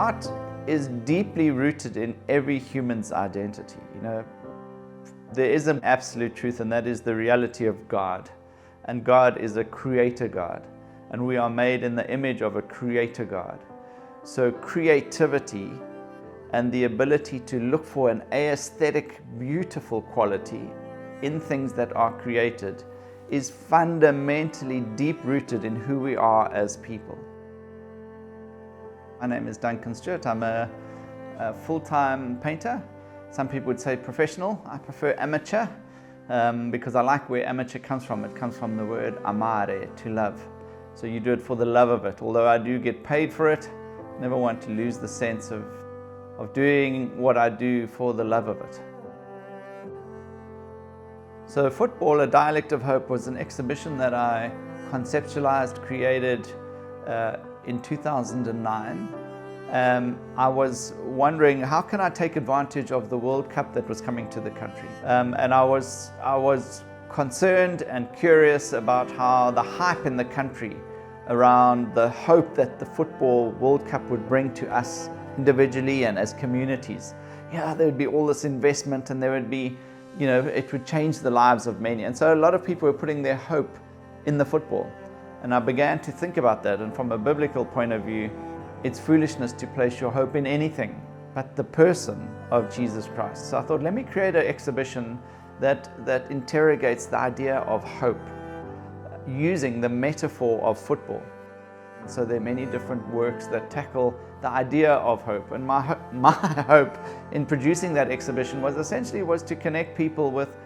heart is deeply rooted in every human's identity. There is an absolute truth, and that is the reality of God. And God is a creator God, and we are made in the image of a creator God. So creativity and the ability to look for an aesthetic, beautiful quality in things that are created is fundamentally deep-rooted in who we are as people. My name is Duncan Stewart. I'm a full-time painter. Some people would say professional. I prefer amateur because I like where amateur comes from. It comes from the word amare, to love. So you do it for the love of it. Although I do get paid for it, I never want to lose the sense of doing what I do for the love of it. So Football, A Dialect of Hope was an exhibition that I conceptualized, created in 2009. I was wondering, how can I take advantage of the World Cup that was coming to the country? And I was concerned and curious about how the hype in the country around the hope that the Football World Cup would bring to us individually and as communities. There would be all this investment, and there would be, it would change the lives of many. And so a lot of people were putting their hope in the football. And I began to think about that, and from a biblical point of view, it's foolishness to place your hope in anything but the person of Jesus Christ. So I thought, let me create an exhibition that interrogates the idea of hope using the metaphor of football. So there are many different works that tackle the idea of hope. And my hope in producing that exhibition was essentially to connect people with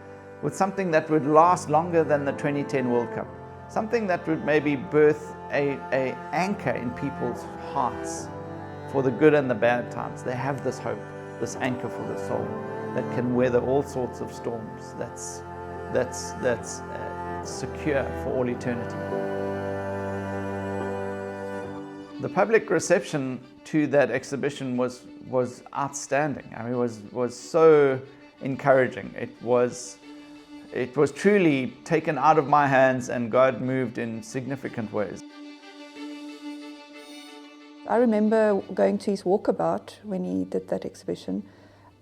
something that would last longer than the 2010 World Cup. Something that would maybe birth a anchor in people's hearts for the good and the bad times. They have this hope, this anchor for the soul that can weather all sorts of storms. That's secure for all eternity. The public reception to that exhibition was outstanding. I mean, it was so encouraging. It was truly taken out of my hands, and God moved in significant ways. I remember going to his walkabout when he did that exhibition.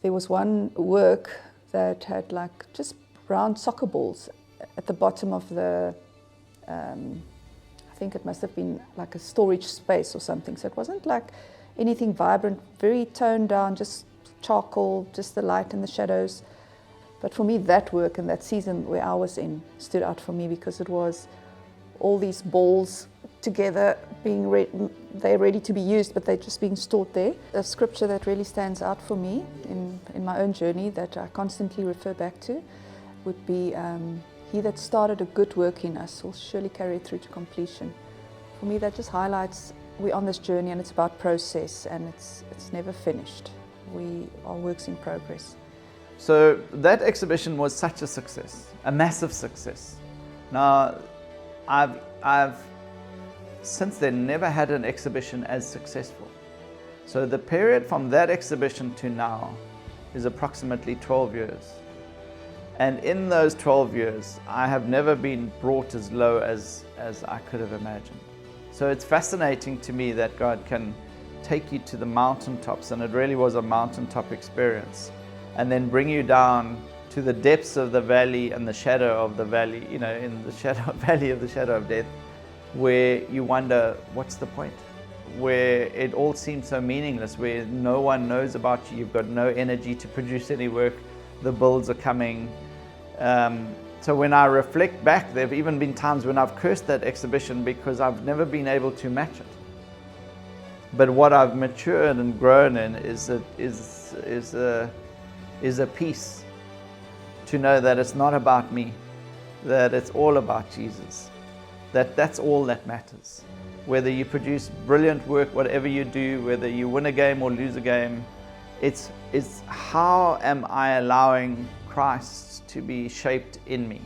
There was one work that had like just round soccer balls at the bottom of the, I think it must have been like a storage space or something. So it wasn't like anything vibrant, very toned down, just charcoal, just the light and the shadows. But for me, that work and that season where I was in stood out for me because it was all these balls together being they're ready to be used, but they're just being stored there. A scripture that really stands out for me in my own journey that I constantly refer back to would be, he that started a good work in us will surely carry it through to completion. For me, that just highlights we're on this journey, and it's about process, and it's never finished. We are works in progress. So that exhibition was such a success, a massive success. Now, I've since then never had an exhibition as successful. So the period from that exhibition to now is approximately 12 years. And in those 12 years, I have never been brought as low as I could have imagined. So it's fascinating to me that God can take you to the mountaintops, and it really was a mountaintop experience, and then bring you down to the depths of the valley and the shadow of the valley, in the valley of the shadow of death, where you wonder, what's the point? Where it all seems so meaningless, where no one knows about you, you've got no energy to produce any work, the bills are coming. So when I reflect back, there have even been times when I've cursed that exhibition because I've never been able to match it. But what I've matured and grown in is a peace to know that it's not about me, that it's all about Jesus, that's all that matters. Whether you produce brilliant work, whatever you do, whether you win a game or lose a game, it's how am I allowing Christ to be shaped in me?